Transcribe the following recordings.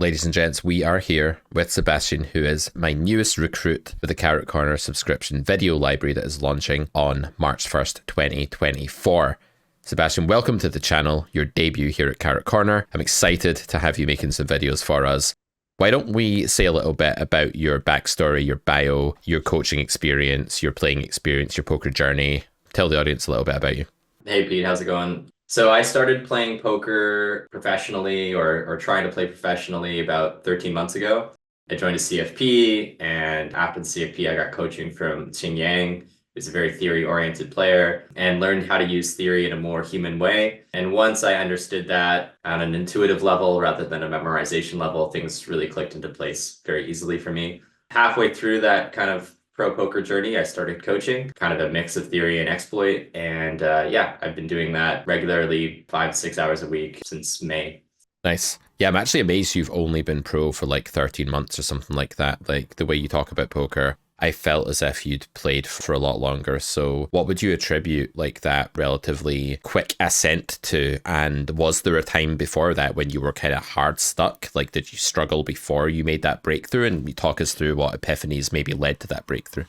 Ladies and gents, we are here with Sebastien, who is my newest recruit for the Carrot Corner subscription video library that is launching on March 1st, 2024. Sebastien, welcome to the channel, your debut here at Carrot Corner. I'm excited to have you making some videos for us. Why don't we say a little bit about your backstory, your bio, your coaching experience, your playing experience, your poker journey. Tell the audience a little bit about you. Hey Pete, how's it going? So I started playing poker professionally or trying to play professionally about 13 months ago. I joined a CFP, and after the CFP, I got coaching from Qing Yang, who's a very theory-oriented player, and learned how to use theory in a more human way. And once I understood that on an intuitive level rather than a memorization level, things really clicked into place very easily for me. Halfway through that kind of pro poker journey, I started coaching, kind of a mix of theory and exploit. And yeah, I've been doing that regularly 5 to 6 hours a week since May. Nice. Yeah, I'm actually amazed you've only been pro for like 13 months or something like that. Like the way you talk about poker, I felt as if you'd played for a lot longer. So what would you attribute like that relatively quick ascent to? And was there a time before that when you were kind of hard stuck? Like, did you struggle before you made that breakthrough? And you talk us through what epiphanies maybe led to that breakthrough.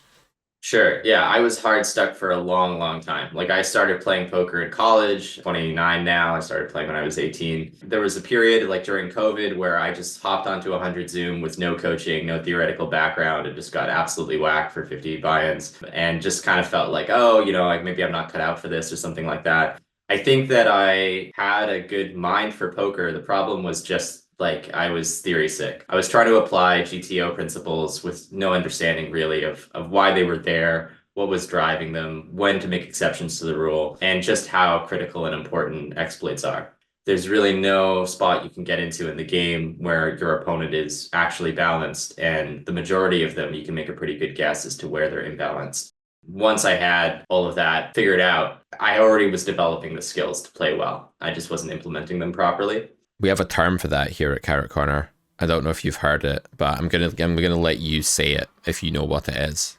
Sure. Yeah, I was hard stuck for a long, long time. Like I started playing poker in college, 29 now. I started playing when I was 18. There was a period like during COVID where I just hopped onto 100 Zoom with no coaching, no theoretical background, and just got absolutely whacked for 50 buy-ins and just kind of felt like, oh, like maybe I'm not cut out for this or something like that. I think that I had a good mind for poker. The problem was just like I was theory sick. I was trying to apply GTO principles with no understanding really of why they were there, what was driving them, when to make exceptions to the rule, and just how critical and important exploits are. There's really no spot you can get into in the game where your opponent is actually balanced, and the majority of them you can make a pretty good guess as to where they're imbalanced. Once I had all of that figured out, I already was developing the skills to play well. I just wasn't implementing them properly. We have a term for that here at Carrot Corner. I don't know if you've heard it, but I'm gonna let you say it if you know what it is.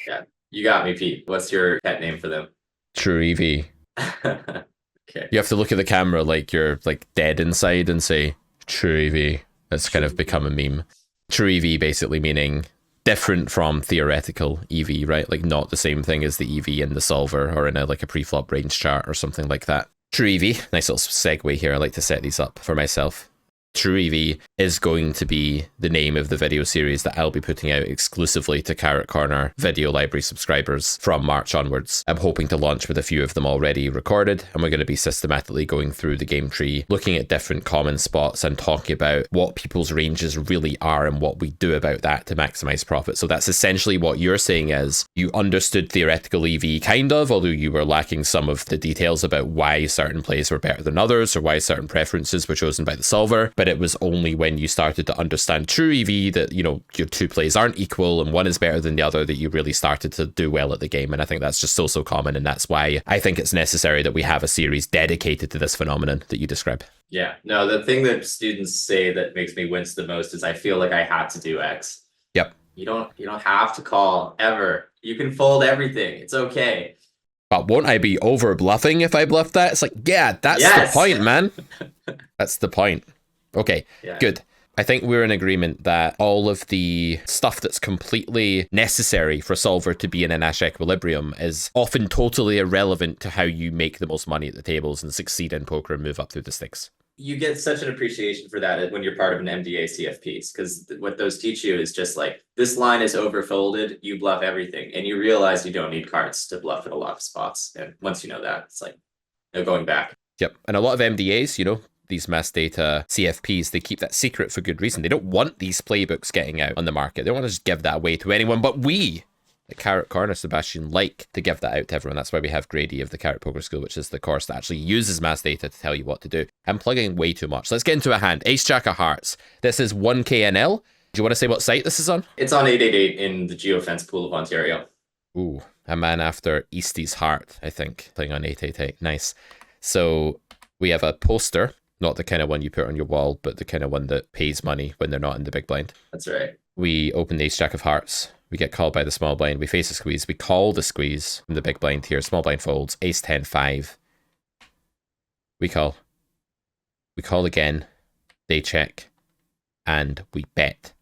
Yeah, you got me, Pete. What's your pet name for them? True EV. Okay. You have to look at the camera like you're like dead inside and say true EV. That's kind of become a meme. True EV basically meaning different from theoretical EV, right? Like not the same thing as the EV in the solver or in a like a preflop range chart or something like that. True EV, nice little segue here. I like to set these up for myself. True EV is going to be the name of the video series that I'll be putting out exclusively to Carrot Corner video library subscribers from March onwards. I'm hoping to launch with a few of them already recorded, and we're going to be systematically going through the game tree, looking at different common spots and talking about what people's ranges really are and what we do about that to maximize profit. So that's essentially what you're saying is you understood theoretical EV kind of, although you were lacking some of the details about why certain plays were better than others or why certain preferences were chosen by the solver. But it was only when you started to understand true EV that, your two plays aren't equal and one is better than the other that you really started to do well at the game. And I think that's just so common. And that's why I think it's necessary that we have a series dedicated to this phenomenon that you describe. Yeah, no, the thing that students say that makes me wince the most is I feel like I had to do X. Yep. You don't have to call ever. You can fold everything. It's okay. But won't I be over bluffing if I bluff that? It's like, yeah, that's Yes. the point, man. That's the point. Okay, Yeah. Good. I think we're in agreement that all of the stuff that's completely necessary for a solver to be in a Nash equilibrium is often totally irrelevant to how you make the most money at the tables and succeed in poker and move up through the sticks. You get such an appreciation for that when you're part of an MDA CFPs, because what those teach you is just like, this line is overfolded, you bluff everything, and you realize you don't need cards to bluff in a lot of spots. And once you know that, it's like no going back. Yep. And a lot of MDAs, these mass data CFPs, they keep that secret for good reason. They don't want these playbooks getting out on the market. They don't want to just give that away to anyone, but we, the Carrot Corner, Sebastien, like to give that out to everyone. That's why we have Grady of the Carrot Poker School, which is the course that actually uses mass data to tell you what to do. I'm plugging way too much. Let's get into a hand. Ace-Jack of Hearts. This is 1KNL. Do you want to say what site this is on? It's on 888 in the Geofence pool of Ontario. Ooh, a man after Eastie's heart, I think, playing on 888. Nice. So we have a poster. Not the kind of one you put on your wall, but the kind of one that pays money when they're not in the big blind. That's right. We open the Ace-Jack of Hearts. We get called by the small blind. We face a squeeze. We call the squeeze from the big blind here. Small blind folds. Ace-10-5. We call. We call again, they check, and we bet.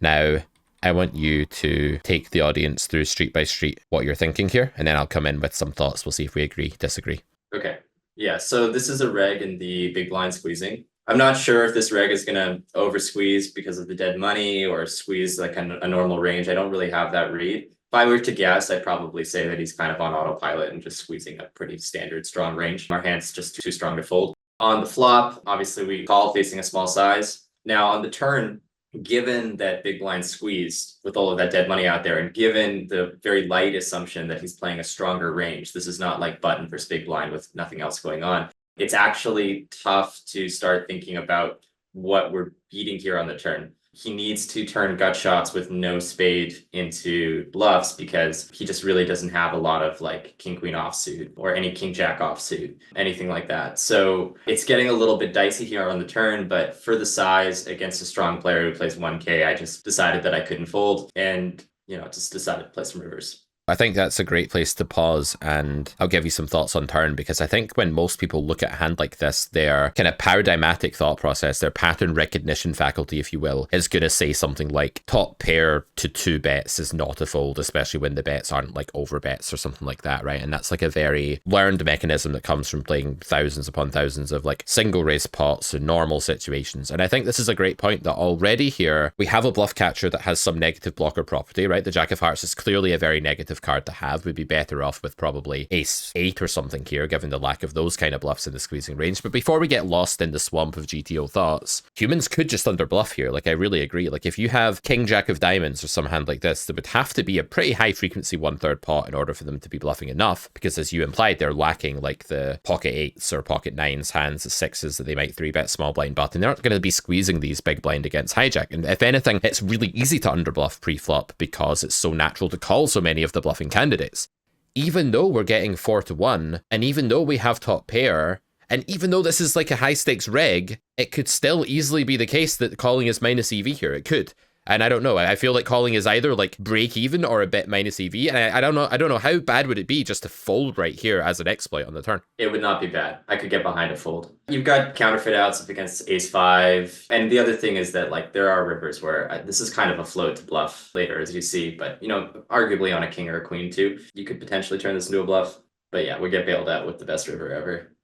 Now, I want you to take the audience through street by street what you're thinking here, and then I'll come in with some thoughts. We'll see if we agree, disagree. Okay. Yeah, so this is a reg in the big blind squeezing. I'm not sure if this reg is going to over squeeze because of the dead money or squeeze like a normal range. I don't really have that read. If I were to guess, I'd probably say that he's kind of on autopilot and just squeezing a pretty standard strong range. Our hand's just too strong to fold. On the flop, obviously we call facing a small size. Now on the turn, given that big blind squeezed with all of that dead money out there, and given the very light assumption that he's playing a stronger range, this is not like button versus big blind with nothing else going on. It's actually tough to start thinking about what we're beating here on the turn. He needs to turn gut shots with no spade into bluffs because he just really doesn't have a lot of like king queen offsuit or any king jack offsuit, anything like that. So it's getting a little bit dicey here on the turn, but for the size against a strong player who plays 1K, I just decided that I couldn't fold and, just decided to play some rivers. I think that's a great place to pause, and I'll give you some thoughts on turn, because I think when most people look at a hand like this, their kind of paradigmatic thought process, their pattern recognition faculty, if you will, is going to say something like top pair to 2 bets is not a fold, especially when the bets aren't like over bets or something like that, right? And that's like a very learned mechanism that comes from playing thousands upon thousands of like single raise pots in normal situations. And I think this is a great point that already here we have a bluff catcher that has some negative blocker property, right? The Jack of Hearts is clearly a very negative card to have. Would be better off with probably ace 8 or something here, given the lack of those kind of bluffs in the squeezing range. But before we get lost in the swamp of GTO thoughts, humans could just underbluff here. Like, I really agree. Like, if you have king jack of diamonds or some hand like this, there would have to be a pretty high frequency 1/3 pot in order for them to be bluffing enough, because as you implied, they're lacking like the pocket 8s or pocket 9s hands, the 6s that they might 3-bet small blind button. They're not going to be squeezing these big blind against hijack. And if anything, it's really easy to underbluff pre-flop because it's so natural to call so many of the bluffing candidates. Even though we're getting 4-1, and even though we have top pair, and even though this is like a high stakes reg, it could still easily be the case that calling is minus EV here. It could. And I don't know. I feel like calling is either like break even or a bit minus EV. And I don't know. How bad would it be just to fold right here as an exploit on the turn? It would not be bad. I could get behind a fold. You've got counterfeit outs up against ace 5. And the other thing is that like there are rivers where this is kind of a float to bluff later, as you see. But, arguably on a king or a queen too, you could potentially turn this into a bluff. But yeah, we get bailed out with the best river ever.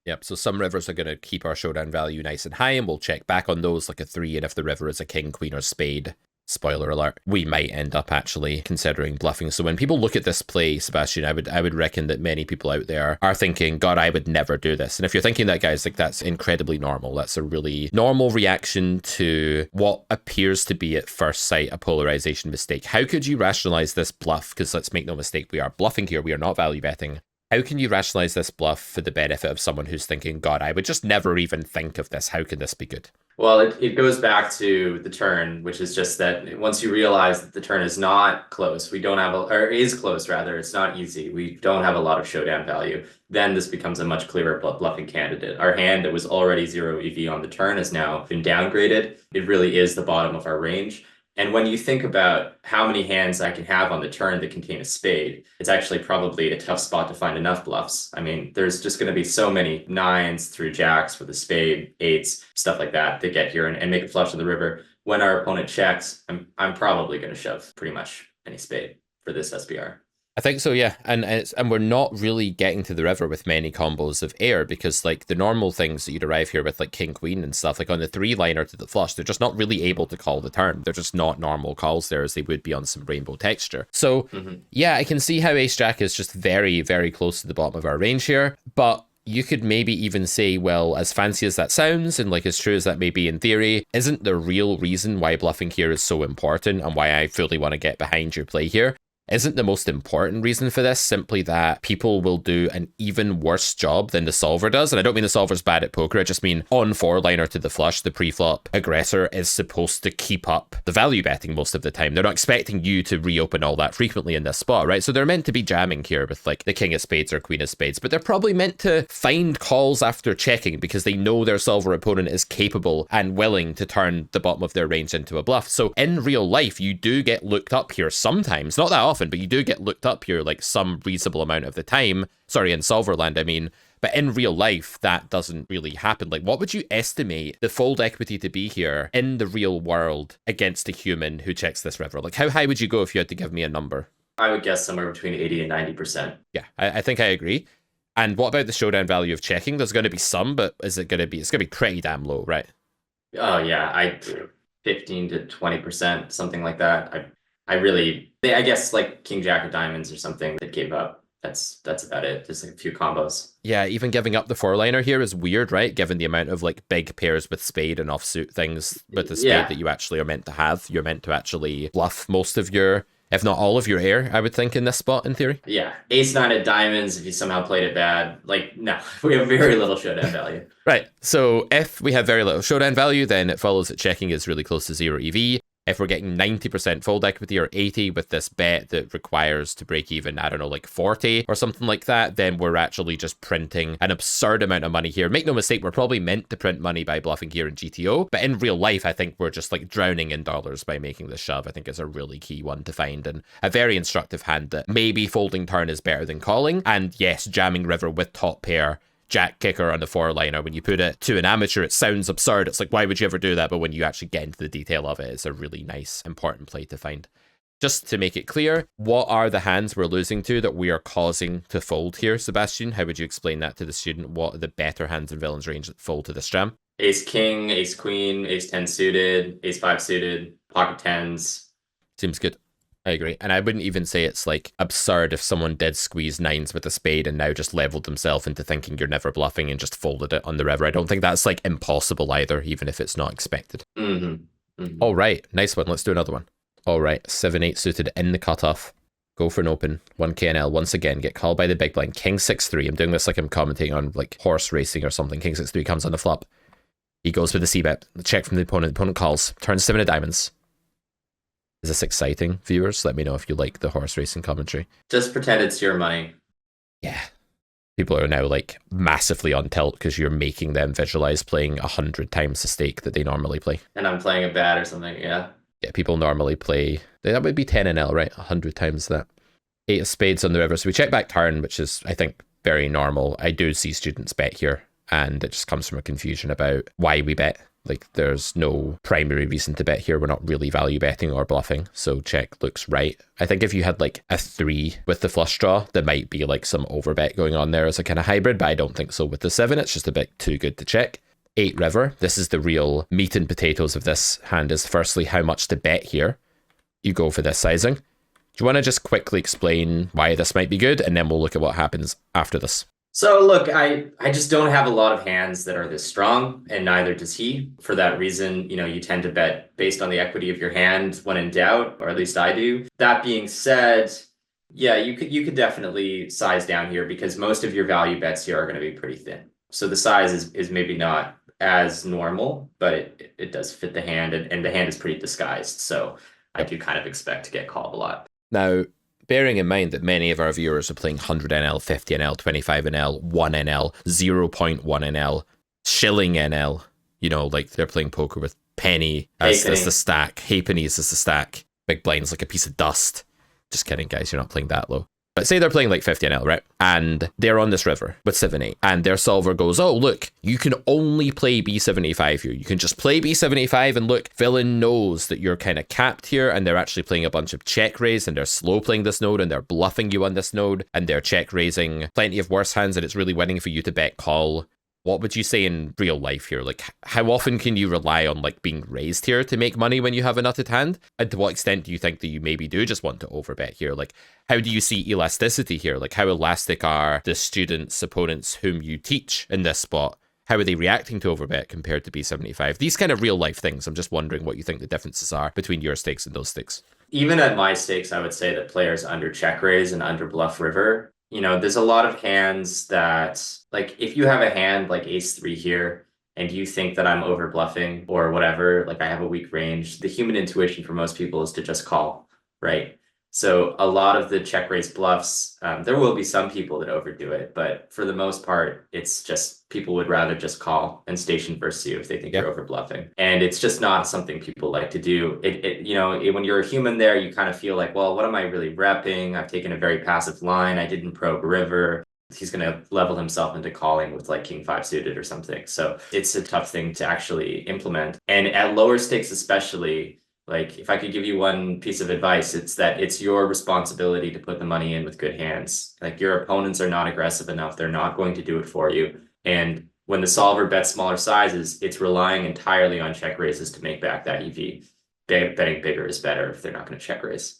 Yep, so some rivers are going to keep our showdown value nice and high, and we'll check back on those like a 3, and if the river is a king, queen, or spade, spoiler alert, we might end up actually considering bluffing. So when people look at this play, Sebastian, I would reckon that many people out there are thinking, God, I would never do this. And if you're thinking that, guys, like that's incredibly normal. That's a really normal reaction to what appears to be at first sight a polarization mistake. How could you rationalize this bluff? Because let's make no mistake, we are bluffing here. We are not value betting. How can you rationalize this bluff for the benefit of someone who's thinking, God, I would just never even think of this. How can this be good? Well, it goes back to the turn, which is just that once you realize that the turn is not close, we don't have, or is close rather, it's not easy. We don't have a lot of showdown value. Then this becomes a much clearer bluffing candidate. Our hand that was already 0 EV on the turn has now been downgraded. It really is the bottom of our range. And when you think about how many hands I can have on the turn that contain a spade, it's actually probably a tough spot to find enough bluffs. I mean, there's just going to be so many 9s through jacks with a spade, 8s, stuff like that get here and make a flush in the river. When our opponent checks, I'm probably going to shove pretty much any spade for this SPR. I think so, yeah. And we're not really getting to the river with many combos of air, because like the normal things that you'd arrive here with like king queen and stuff, like on the 3-liner to the flush, they're just not really able to call the turn. They're just not normal calls there as they would be on some rainbow texture. So yeah, I can see how ace jack is just very, very close to the bottom of our range here, but you could maybe even say, well, as fancy as that sounds, and like as true as that may be in theory, isn't the real reason why bluffing here is so important and why I fully want to get behind your play here? Isn't the most important reason for this simply that people will do an even worse job than the solver does? And I don't mean the solver's bad at poker, I just mean on 4-liner to the flush, the pre-flop aggressor is supposed to keep up the value betting most of the time. They're not expecting you to reopen all that frequently in this spot, right? So they're meant to be jamming here with like the king of spades or queen of spades, but they're probably meant to find calls after checking because they know their solver opponent is capable and willing to turn the bottom of their range into a bluff. So in real life, you do get looked up here sometimes, not that often, often, but you do get looked up here like some reasonable amount of the time. Sorry, in Solverland, I mean. But in real life, that doesn't really happen. Like, what would you estimate the fold equity to be here in the real world against a human who checks this river? Like, how high would you go if you had to give me a number? I would guess somewhere between 80 and 90%. Yeah, I think I agree. And what about the showdown value of checking? There's going to be some, but is it going to be? It's going to be pretty damn low, right? Oh yeah, 15 to 20%, something like that. I guess like King Jack of Diamonds or something that gave up. That's about it. Just like a few combos. Yeah, even giving up the four-liner here is weird, right? Given the amount of like big pairs with spade and offsuit things with the spade that you actually are meant to have. You're meant to actually bluff most of your, if not all of your air, I would think, in this spot, in theory. Yeah. Ace-9 of Diamonds, if you somehow played it bad. Like, no, we have very little showdown value. Right. So if we have very little showdown value, then it follows that checking is really close to 0 EV. If we're getting 90% fold equity or 80 with this bet that requires to break even, I don't know, like 40 or something like that, then we're actually just printing an absurd amount of money here. Make no mistake, we're probably meant to print money by bluffing here in GTO, but in real life, I think we're just like drowning in dollars by making this shove. I think it's a really key one to find, and a very instructive hand that maybe folding turn is better than calling. And yes, jamming river with top pair, jack kicker on the four-liner, when you put it to an amateur, it sounds absurd. It's like, why would you ever do that? But when you actually get into the detail of it, it's a really nice, important play to find. Just to make it clear, what are the hands we're losing to that we are causing to fold here, Sebastian? How would you explain that to the student? What are the better hands in villain's range that fold to this jam? Ace King, Ace Queen, Ace 10 suited, Ace 5 suited, pocket tens. Seems good. I agree. And I wouldn't even say it's like absurd if someone did squeeze nines with a spade and now just leveled themselves into thinking you're never bluffing and just folded it on the river. I don't think that's like impossible either, even if it's not expected. All right. Nice one. Let's do another one. All right. 7-8 suited in the cutoff. Go for an open. 1KNL. Once again, get called by the big blind. King 6-3. I'm doing this like I'm commentating on like horse racing or something. King 6-3 comes on the flop. He goes for the c-bet. The check from the opponent. The opponent calls. Turns 7 of diamonds. Is this exciting, viewers? Let me know if you like the horse racing commentary. Just pretend it's your money. Yeah. People are now like massively on tilt because you're making them visualize playing 100 times the stake that they normally play. And I'm playing a bad or something, yeah. Yeah, people normally play, that would be 10NL, right? 100 times that. 8 of spades on the river. So we check back turn, which is, I think, very normal. I do see students bet here, and it just comes from a confusion about why we bet. Like, there's no primary reason to bet here. We're not really value betting or bluffing, so check looks right. I think if you had like a 3 with the flush draw, there might be like some overbet going on there as a kind of hybrid, but I don't think so with the 7. It's just a bit too good to check. 8 river. This is the real meat and potatoes of this hand, is firstly how much to bet here. You go for this sizing. Do you want to just quickly explain why this might be good, and then we'll look at what happens after this? So look, I just don't have a lot of hands that are this strong, and neither does he. For that reason, you tend to bet based on the equity of your hand when in doubt, or at least I do. That being said, yeah, you could definitely size down here because most of your value bets here are going to be pretty thin. So the size is maybe not as normal, but it does fit the hand, and the hand is pretty disguised. So I do kind of expect to get called a lot. Now, bearing in mind that many of our viewers are playing 100NL, 50NL, 25NL, 1NL, 0.1NL, shilling NL, like they're playing poker with penny as the stack, halfpennies as the stack, big blinds like a piece of dust. Just kidding, guys, you're not playing that low. But say they're playing like 50NL, right? And they're on this river with 7-8. And their solver goes, oh, look, you can only play B75 here. You can just play B75 and look, villain knows that you're kind of capped here and they're actually playing a bunch of check raise and they're slow playing this node and they're bluffing you on this node and they're check raising plenty of worse hands and it's really winning for you to bet call. What would you say in real life here? Like, how often can you rely on like being raised here to make money when you have a nutted hand? And to what extent do you think that you maybe do just want to overbet here? Like, how do you see elasticity here? Like, how elastic are the students, opponents whom you teach in this spot? How are they reacting to overbet compared to B75? These kind of real life things. I'm just wondering what you think the differences are between your stakes and those stakes. Even at my stakes, I would say that players under check raise and under bluff river, there's a lot of hands that, like, if you have a hand like ace 3 here and you think that I'm over bluffing or whatever, like I have a weak range, the human intuition for most people is to just call, right? So a lot of the check raise bluffs, there will be some people that overdo it, but for the most part, it's just people would rather just call and station versus you if they think Yeah. you're over bluffing. And it's just not something people like to do. When you're a human there, you kind of feel like, well, what am I really repping? I've taken a very passive line. I didn't probe river. He's going to level himself into calling with like king five suited or something. So it's a tough thing to actually implement. And at lower stakes, especially, like if I could give you one piece of advice, it's that it's your responsibility to put the money in with good hands. Like your opponents are not aggressive enough. They're not going to do it for you. And when the solver bets smaller sizes, it's relying entirely on check raises to make back that EV. Betting bigger is better if they're not going to check raise.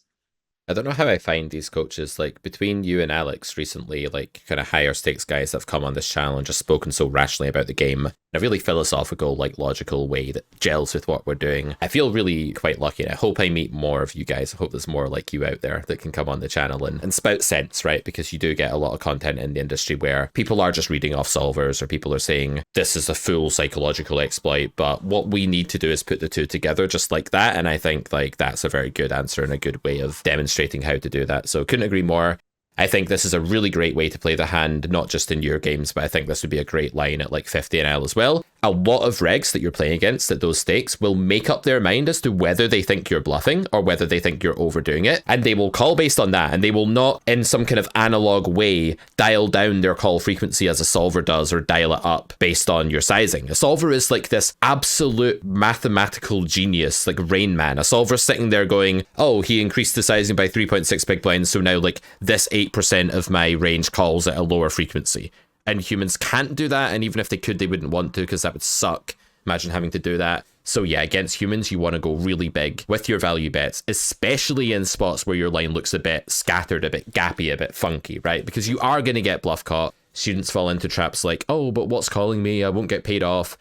I don't know how I find these coaches, like between you and Alex recently, like kind of higher stakes guys that have come on this channel and just spoken so rationally about the game in a really philosophical, like logical way that gels with what we're doing. I feel really quite lucky, and I hope I meet more of you guys. I hope there's more like you out there that can come on the channel and spout sense, right? Because you do get a lot of content in the industry where people are just reading off solvers, or people are saying this is a full psychological exploit, but what we need to do is put the two together just like that. And I think like that's a very good answer and a good way of demonstrating how to do that. So couldn't agree more. I think this is a really great way to play the hand, not just in your games, but I think this would be a great line at like 50 NL as well. A lot of regs that you're playing against at those stakes will make up their mind as to whether they think you're bluffing or whether they think you're overdoing it. And they will call based on that, and they will not in some kind of analog way dial down their call frequency as a solver does or dial it up based on your sizing. A solver is like this absolute mathematical genius, like Rain Man. A solver sitting there going, oh, he increased the sizing by 3.6 big blinds, so now like this 8% of my range calls at a lower frequency. And humans can't do that, and even if they could, they wouldn't want to because that would suck. Imagine having to do that. So yeah, against humans, you want to go really big with your value bets, especially in spots where your line looks a bit scattered, a bit gappy, a bit funky, right? Because you are going to get bluff caught. Students fall into traps like, oh, but what's calling me? I won't get paid off.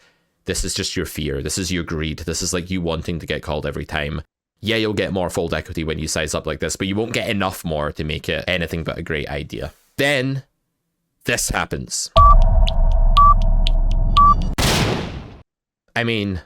This is just your fear. This is your greed. This is like you wanting to get called every time. Yeah, you'll get more fold equity when you size up like this, but you won't get enough more to make it anything but a great idea. Then this happens. I mean,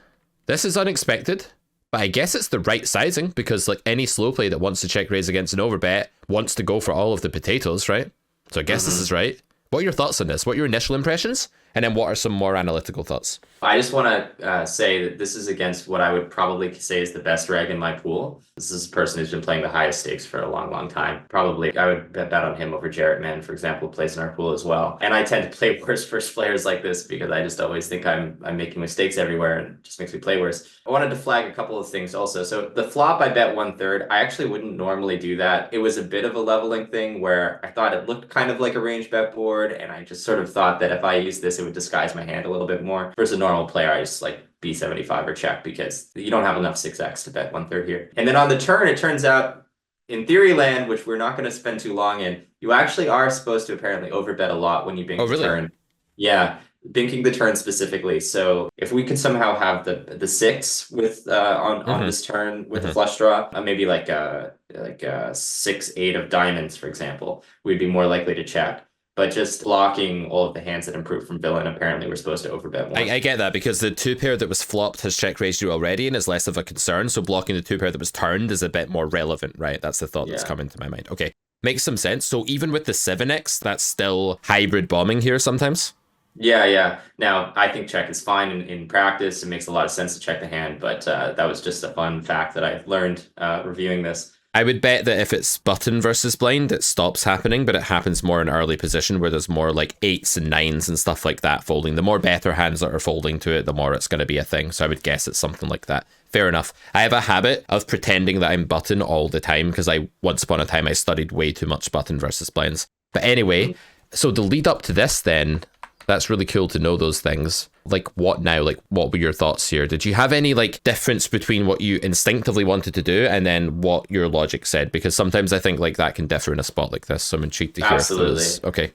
this is unexpected, but I guess it's the right sizing because like any slow play that wants to check raise against an overbet wants to go for all of the potatoes, right? So I guess this is right. What are your thoughts on this? What are your initial impressions? And then what are some more analytical thoughts? I just want to say that this is against what I would probably say is the best reg in my pool. This is a person who's been playing the highest stakes for a long, long time. Probably I would bet on him over Jarrett Mann, for example, who plays in our pool as well. And I tend to play worse first players like this because I just always think I'm making mistakes everywhere and it just makes me play worse. I wanted to flag a couple of things also. So the flop, I bet 1/3. I actually wouldn't normally do that. It was a bit of a leveling thing where I thought it looked kind of like a range bet board, and I just sort of thought that if I used this, it would disguise my hand a little bit more. Versus a normal player, I just like B75 or check because you don't have enough 6x to bet 1/3 here. And then on the turn, it turns out in theory land, which we're not going to spend too long in, you actually are supposed to apparently overbet a lot when you bink the turn. Yeah, binking the turn specifically. So if we could somehow have the 6 with on this turn with the flush draw, maybe like a 6-8 of diamonds, for example, we'd be more likely to check. But just blocking all of the hands that improve from villain, apparently we're supposed to overbet more. I get that because the 2-pair that was flopped has check raised you already and is less of a concern. So blocking the 2-pair that was turned is a bit more relevant, right? That's the thought that's come into my mind. Okay, makes some sense. So even with the 7x, that's still hybrid bombing here sometimes? Yeah. Now, I think check is fine in practice. It makes a lot of sense to check the hand, but that was just a fun fact that I learned reviewing this. I would bet that if it's button versus blind, it stops happening, but it happens more in early position where there's more like 8s and 9s and stuff like that folding. The more better hands that are folding to it, the more it's going to be a thing. So I would guess it's something like that. Fair enough. I have a habit of pretending that I'm button all the time because once upon a time I studied way too much button versus blinds. But anyway, so the lead up to this then, that's really cool to know those things. Like what now? Like what were your thoughts here? Did you have any like difference between what you instinctively wanted to do and then what your logic said? Because sometimes I think like that can differ in a spot like this. So I'm intrigued to hear. Absolutely. Okay.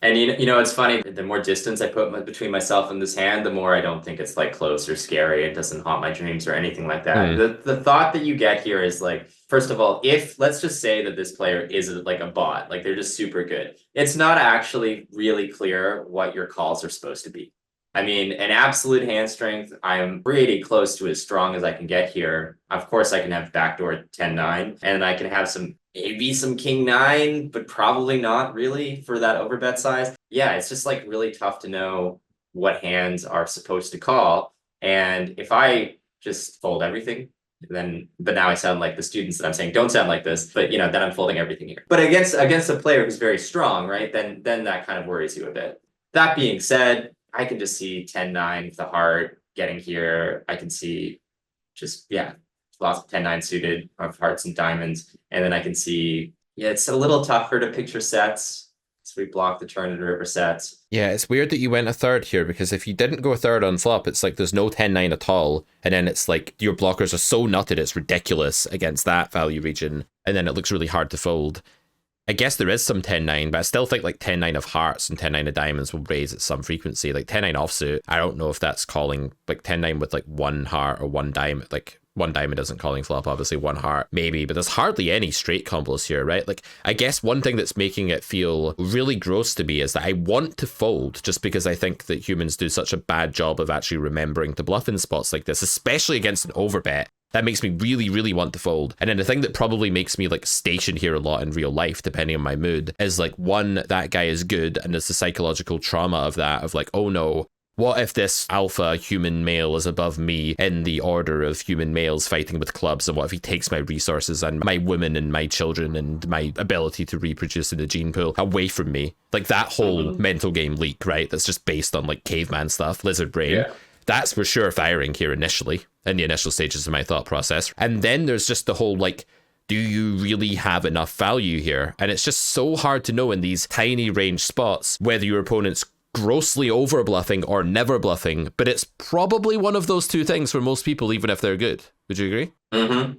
And you know, it's funny, the more distance I put between myself and this hand, the more I don't think it's like close or scary. It doesn't haunt my dreams or anything like that. The thought that you get here is like, first of all, if let's just say that this player is like a bot, like they're just super good. It's not actually really clear what your calls are supposed to be. I mean, an absolute hand strength, I'm pretty close to as strong as I can get here. Of course, I can have backdoor 10-9, and I can have some maybe some king nine, but probably not really for that overbet size. Yeah, it's just like really tough to know what hands are supposed to call. And if I just fold everything, then but now I sound like the students that I'm saying don't sound like this, but then I'm folding everything here. But against a player who's very strong, right? Then that kind of worries you a bit. That being said, I can just see 10-9 with the heart getting here. I can see just lots of 10-9 suited of hearts and diamonds. And then I can see, it's a little tougher to picture sets. So we block the turn and river sets. Yeah, it's weird that you went a third here, because if you didn't go a third on flop, it's like there's no 10-9 at all. And then it's like your blockers are so nutted, it's ridiculous against that value region. And then it looks really hard to fold. I guess there is some 10-9, but I still think like 10-9 of hearts and 10-9 of diamonds will raise at some frequency. Like 10-9 offsuit, I don't know if that's calling, like 10-9 with like one heart or one diamond, like one diamond isn't calling flop, obviously one heart, maybe, but there's hardly any straight combos here, right? Like, I guess one thing that's making it feel really gross to me is that I want to fold just because I think that humans do such a bad job of actually remembering to bluff in spots like this, especially against an overbet. That makes me really, really want to fold. And then the thing that probably makes me like station here a lot in real life, depending on my mood, is like, one, that guy is good, and there's the psychological trauma of that, of like, oh no, what if this alpha human male is above me in the order of human males fighting with clubs, and what if he takes my resources and my women and my children and my ability to reproduce in the gene pool away from me? Like that whole mental game leak, right? That's just based on like caveman stuff, lizard brain. Yeah. That's for sure firing here initially, in the initial stages of my thought process. And then there's just the whole like, do you really have enough value here? And it's just so hard to know in these tiny range spots whether your opponent's grossly over bluffing or never bluffing, but it's probably one of those two things for most people, even if they're good. Would you agree?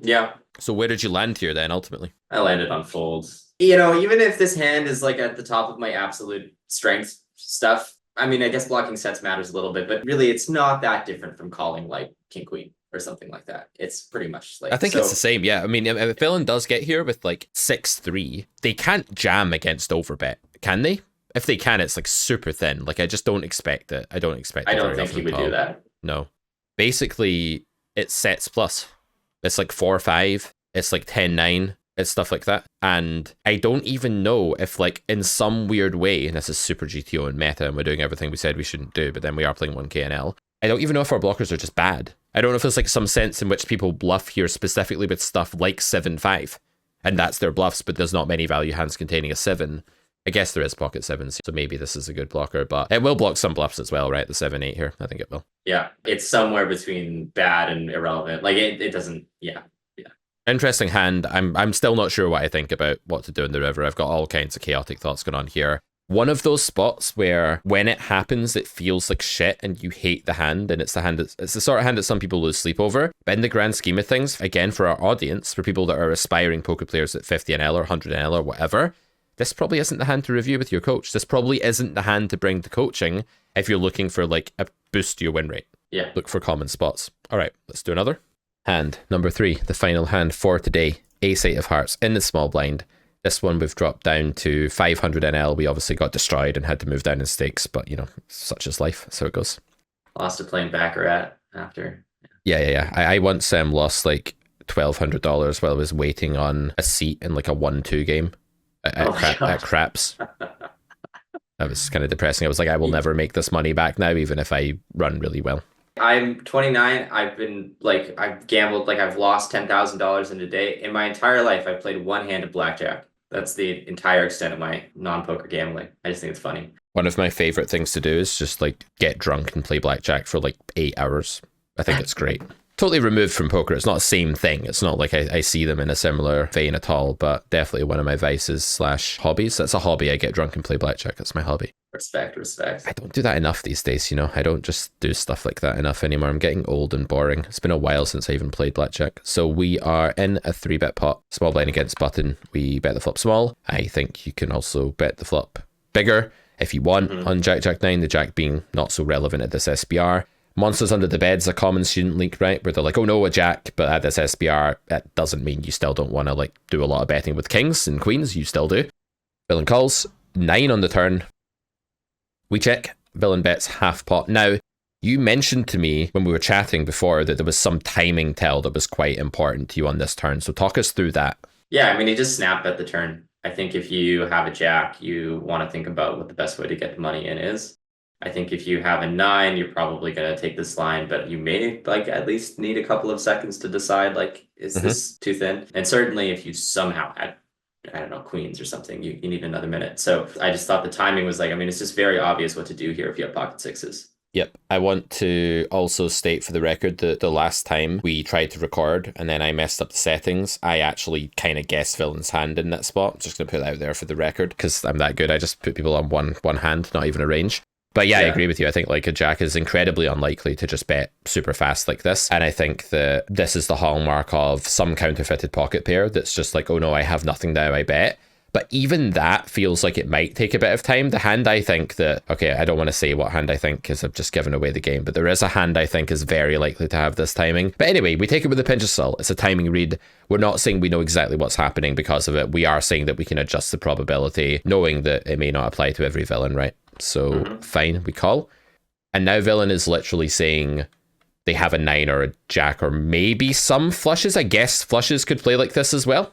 Yeah. So where did you land here then, ultimately? I landed on folds. Even if this hand is like at the top of my absolute strength stuff, I mean, I guess blocking sets matters a little bit, but really it's not that different from calling like king queen or something like that. It's pretty much like, I think it's the same. Yeah. I mean, if villain does get here with like 6-3, they can't jam against overbet, can they? If they can, it's like super thin. Like, I just don't expect it. I don't expect it. I don't think he would do that. No. Basically, it's sets plus. It's like 4-5. It's like 10-9. It's stuff like that. And I don't even know if, like, in some weird way, and this is super GTO and meta, and we're doing everything we said we shouldn't do, but then we are playing 1KNL. I don't even know if our blockers are just bad. I don't know if there's like some sense in which people bluff here specifically with stuff like 7-5, and that's their bluffs, but there's not many value hands containing a 7. I guess there is pocket 7s, so maybe this is a good blocker, but it will block some bluffs as well, right? The 7-8 here, I think it will. Yeah, it's somewhere between bad and irrelevant. Like, it doesn't, yeah. Interesting hand. I'm still not sure what I think about what to do in the river. I've got all kinds of chaotic thoughts going on here. One of those spots where when it happens, it feels like shit and you hate the hand, and it's the sort of hand that some people lose sleep over. But in the grand scheme of things, again, for our audience, for people that are aspiring poker players at 50 NL or 100 NL or whatever, this probably isn't the hand to review with your coach. This probably isn't the hand to bring to coaching if you're looking for like a boost to your win rate. Yeah. Look for common spots. All right, let's do another. Hand number 3, the final hand for today. Ace-8 of hearts in the small blind. This one we've dropped down to 500 NL. We obviously got destroyed and had to move down in stakes, but such is life. So it goes. Lost to playing Baccarat after. Yeah. I once lost like $1,200 while I was waiting on a seat in like a 1-2 game at Craps. That was kind of depressing. I was like, I will never make this money back now, even if I run really well. I'm 29. I've gambled, like I've lost $10,000 in a day. In my entire life, I've played one hand of blackjack. That's the entire extent of my non-poker gambling. I just think it's funny. One of my favorite things to do is just like get drunk and play blackjack for like 8 hours. I think it's great. Totally removed from poker. It's not the same thing. It's not like I see them in a similar vein at all, but definitely one of my vices / hobbies. That's a hobby. I get drunk and play blackjack. That's my hobby. Respect. I don't do that enough these days, I don't just do stuff like that enough anymore. I'm getting old and boring. It's been a while since I even played blackjack. So we are in a 3-bet pot. Small blind against button. We bet the flop small. I think you can also bet the flop bigger if you want on Jack 9, the Jack being not so relevant at this SBR. Monsters under the bed's a common student leak, right? Where they're like, oh no, a Jack, but at this SBR, that doesn't mean you still don't want to like do a lot of betting with kings and queens. You still do. Villain calls, 9 on the turn. We check, villain bets half pot. Now, you mentioned to me when we were chatting before that there was some timing tell that was quite important to you on this turn. So talk us through that. Yeah, I mean, he just snapped at the turn. I think if you have a jack, you want to think about what the best way to get the money in is. I think if you have a nine, you're probably going to take this line, but you may like at least need a couple of seconds to decide, like, is Hmm. this too thin? And certainly if you somehow had, I don't know, queens or something, you need another minute. So I just thought the timing was like, I mean, it's just very obvious what to do here if you have pocket sixes. Yep. I want to also state for the record that the last time we tried to record and then I messed up the settings, I actually kind of guessed villain's hand in that spot. I'm just going to put that out there for the record because I'm that good. I just put people on one hand, not even a range. But yeah, I agree with you. I think like a jack is incredibly unlikely to just bet super fast like this. And I think that this is the hallmark of some counterfeited pocket pair that's just like, oh no, I have nothing now, I bet. But even that feels like it might take a bit of time. The hand I think that, okay, I don't want to say what hand I think because I've just given away the game, but there is a hand I think is very likely to have this timing. But anyway, we take it with a pinch of salt. It's a timing read. We're not saying we know exactly what's happening because of it. We are saying that we can adjust the probability, knowing that it may not apply to every villain, right? So fine, we call. And now villain is literally saying they have a nine or a jack or maybe some flushes. I guess flushes could play like this as well.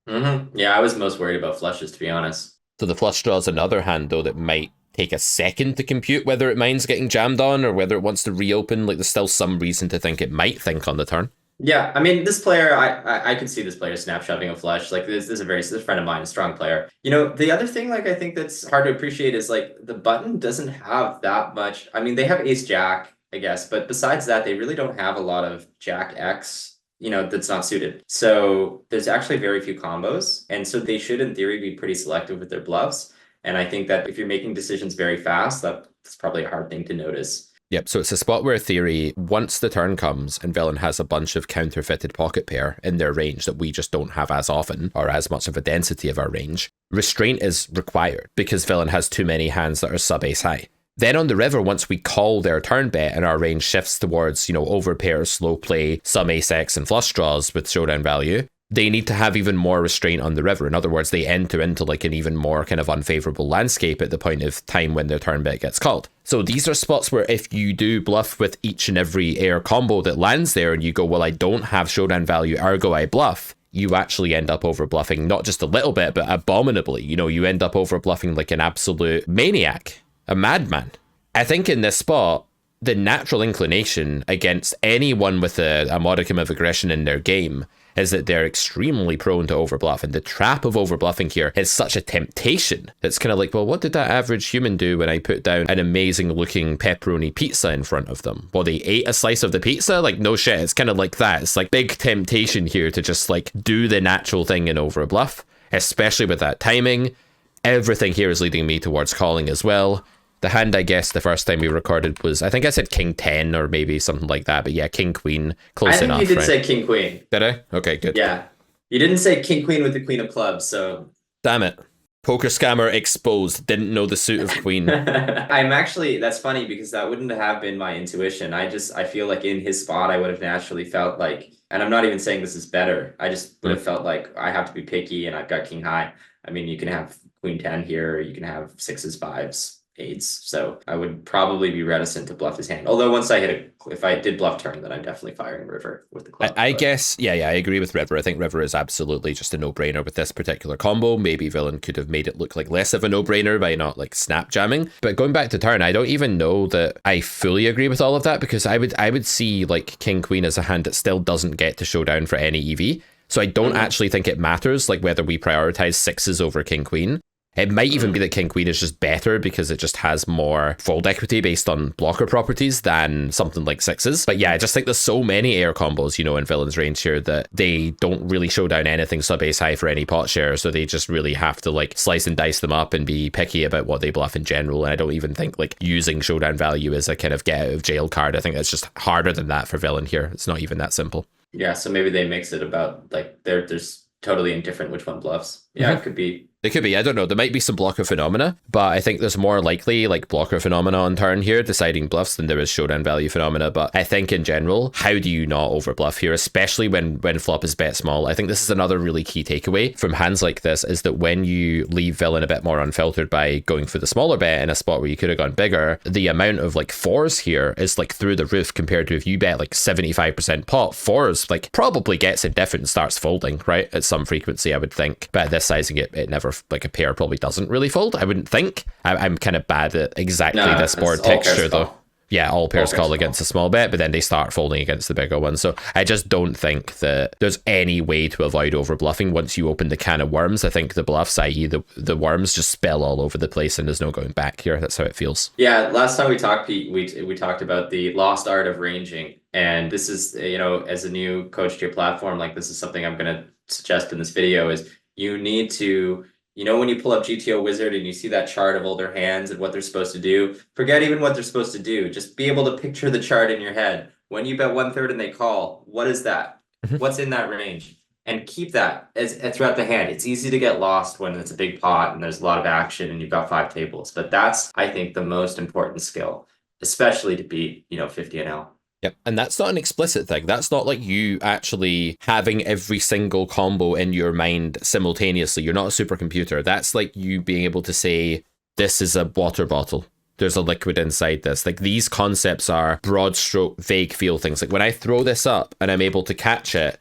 Yeah, I was most worried about flushes, to be honest. So the flush draw is another hand, though, that might take a second to compute whether it minds getting jammed on or whether it wants to reopen. Like, there's still some reason to think it might think on the turn. Yeah, I mean, this player, I could see this player snap shoving a flush. Like, this is this is a friend of mine, a strong player. You know, the other thing, like, I think that's hard to appreciate is, like, the button doesn't have that much. I mean, they have ace-jack, I guess, but besides that, they really don't have a lot of jack-x, you know, that's not suited. So there's actually very few combos. And so they should, in theory, be pretty selective with their bluffs. And I think that if you're making decisions very fast, that's probably a hard thing to notice. Yep, so it's a spot where theory, once the turn comes and villain has a bunch of counterfeited pocket pair in their range that we just don't have as often or as much of a density of our range, restraint is required because villain has too many hands that are sub ace high. Then on the river, once we call their turn bet and our range shifts towards, you know, overpair, slow play, some ace-x and flush draws with showdown value, they need to have even more restraint on the river. In other words, they enter into like an even more kind of unfavorable landscape at the point of time when their turn bet gets called. So these are spots where if you do bluff with each and every air combo that lands there and you go, well, I don't have showdown value, ergo I bluff, you actually end up over bluffing not just a little bit, but abominably. You know, you end up over bluffing like an absolute maniac. A madman. I think in this spot, the natural inclination against anyone with a modicum of aggression in their game is that they're extremely prone to overbluff. And the trap of overbluffing here is such a temptation. It's kind of like, well, what did that average human do when I put down an amazing looking pepperoni pizza in front of them? Well, they ate a slice of the pizza? Like, no shit. It's kind of like that. It's like big temptation here to just like do the natural thing and overbluff, especially with that timing. Everything here is leading me towards calling as well. The hand, I guess, the first time we recorded was, I think I said King 10 or maybe something like that. But yeah, King Queen, close enough. I think you did right? say King Queen. Did I? Okay, good. Yeah. You didn't say King Queen with the Queen of Clubs, so. Damn it. Poker scammer exposed. Didn't know the suit of Queen. I'm actually, that's funny because that wouldn't have been my intuition. I feel like in his spot, I would have naturally felt like, and I'm not even saying this is better. I just would have felt like I have to be picky and I've got King High. I mean, you can have Queen 10 here, you can have sixes, fives, eights. So I would probably be reticent to bluff his hand. Although once I if I did bluff turn, then I'm definitely firing river with the club. I guess, yeah, I agree with river. I think river is absolutely just a no-brainer with this particular combo. Maybe villain could have made it look like less of a no-brainer by not like snap jamming. But going back to turn, I don't even know that I fully agree with all of that because I would see like King Queen as a hand that still doesn't get to showdown for any EV. So I don't actually think it matters like whether we prioritize sixes over King Queen. It might even be that King Queen is just better because it just has more fold equity based on blocker properties than something like sixes. But yeah, I just think there's so many air combos, you know, in villain's range here that they don't really show down anything sub ace high for any pot share. So they just really have to like slice and dice them up and be picky about what they bluff in general. And I don't even think like using showdown value as a kind of get out of jail card. I think it's just harder than that for villain here. It's not even that simple. Yeah, so maybe they mix it about like there's totally indifferent which one bluffs. Yeah, it could be. They could be, I don't know. There might be some blocker phenomena, but I think there's more likely like blocker phenomena on turn here deciding bluffs than there is showdown value phenomena. But I think in general, how do you not overbluff here, especially when flop is bet small? I think this is another really key takeaway from hands like this, is that when you leave villain a bit more unfiltered by going for the smaller bet in a spot where you could have gone bigger, the amount of like fours here is like through the roof compared to if you bet like 75% pot. Fours like probably gets indifferent and starts folding, right? At some frequency, I would think. But at this sizing, it never, like a pair probably doesn't really fold, I wouldn't think. I'm kind of bad at exactly this board texture though. Yeah, all pairs call against a small bet, but then they start folding against the bigger one. So I just don't think that there's any way to avoid overbluffing once you open the can of worms. I think the bluffs, i.e. the worms, just spill all over the place and there's no going back here. That's how it feels. Yeah, last time we talked, Pete, we talked about the lost art of ranging. And this is, you know, as a new coach to your platform, like this is something I'm going to suggest in this video is you need to, you know, when you pull up GTO Wizard and you see that chart of older hands and what they're supposed to do, forget even what they're supposed to do. Just be able to picture the chart in your head. When you bet 1/3 and they call, what is that? What's in that range? And keep that as throughout the hand. It's easy to get lost when it's a big pot and there's a lot of action and you've got 5 tables. But that's, I think, the most important skill, especially to beat, you know, 50 NL. Yep. And that's not an explicit thing. That's not like you actually having every single combo in your mind simultaneously. You're not a supercomputer. That's like you being able to say, this is a water bottle. There's a liquid inside this. Like these concepts are broad stroke, vague feel things. Like when I throw this up and I'm able to catch it,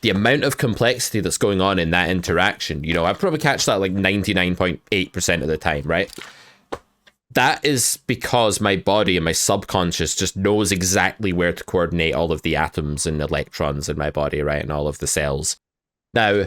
the amount of complexity that's going on in that interaction, you know, I probably catch that like 99.8% of the time, right? That is because my body and my subconscious just knows exactly where to coordinate all of the atoms and electrons in my body, right? And all of the cells. Now,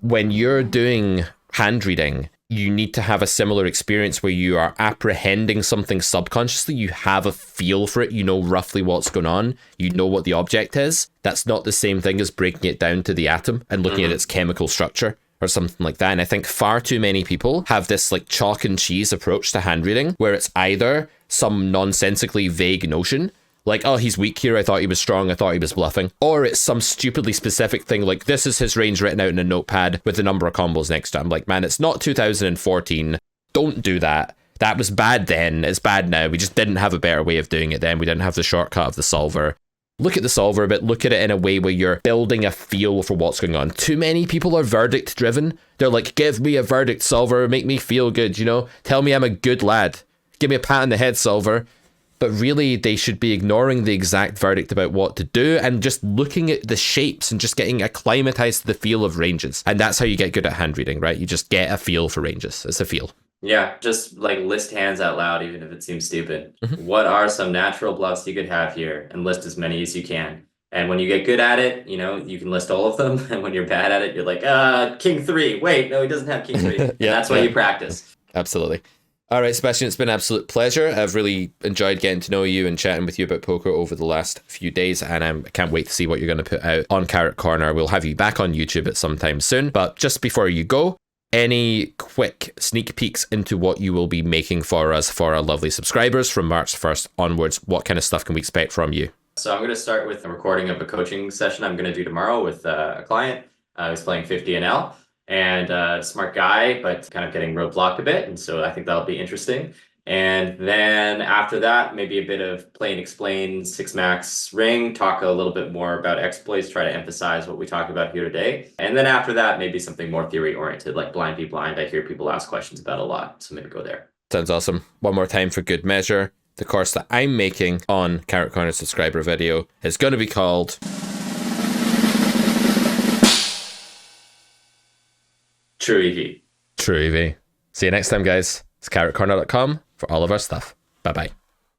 when you're doing hand reading, you need to have a similar experience where you are apprehending something subconsciously. You have a feel for it. You know roughly what's going on. You know what the object is. That's not the same thing as breaking it down to the atom and looking at its chemical structure or something like that. And I think far too many people have this like chalk and cheese approach to hand reading where it's either some nonsensically vague notion like, oh, he's weak here, I thought he was strong, I thought he was bluffing, or it's some stupidly specific thing like this is his range written out in a notepad with the number of combos next to him. Like, man, it's not 2014. Don't do that. That was bad then. It's bad now. We just didn't have a better way of doing it then. We didn't have the shortcut of the solver. Look at the solver a bit, look at it in a way where you're building a feel for what's going on. Too many people are verdict driven. They're like, give me a verdict, solver, make me feel good, you know? Tell me I'm a good lad. Give me a pat on the head, solver. But really, they should be ignoring the exact verdict about what to do and just looking at the shapes and just getting acclimatized to the feel of ranges. And that's how you get good at hand reading, right? You just get a feel for ranges. It's a feel. Yeah, just like list hands out loud, even if it seems stupid. What are some natural bluffs you could have here? And list as many as you can. And when you get good at it, you know, you can list all of them. And when you're bad at it, you're like, king 3. Wait, no, he doesn't have king 3. And that's why you practice. Absolutely. All right, Sebastien, it's been an absolute pleasure. I've really enjoyed getting to know you and chatting with you about poker over the last few days, and I can't wait to see what you're going to put out on Carrot Corner. We'll have you back on YouTube at some time soon. But just before you go, any quick sneak peeks into what you will be making for us, for our lovely subscribers from March 1st onwards? What kind of stuff can we expect from you? So I'm going to start with a recording of a coaching session I'm going to do tomorrow with a client who's playing 50 NL. And smart guy, but kind of getting roadblocked a bit. And so I think that'll be interesting. And then after that, maybe a bit of play and explain 6-max ring, talk a little bit more about exploits, try to emphasize what we talked about here today. And then after that, maybe something more theory oriented, like blind be blind. I hear people ask questions about a lot. So maybe go there. Sounds awesome. One more time for good measure. The course that I'm making on Carrot Corner subscriber video is going to be called True EV. True EV. See you next time, guys. It's carrotcorner.com for all of our stuff. Bye-bye.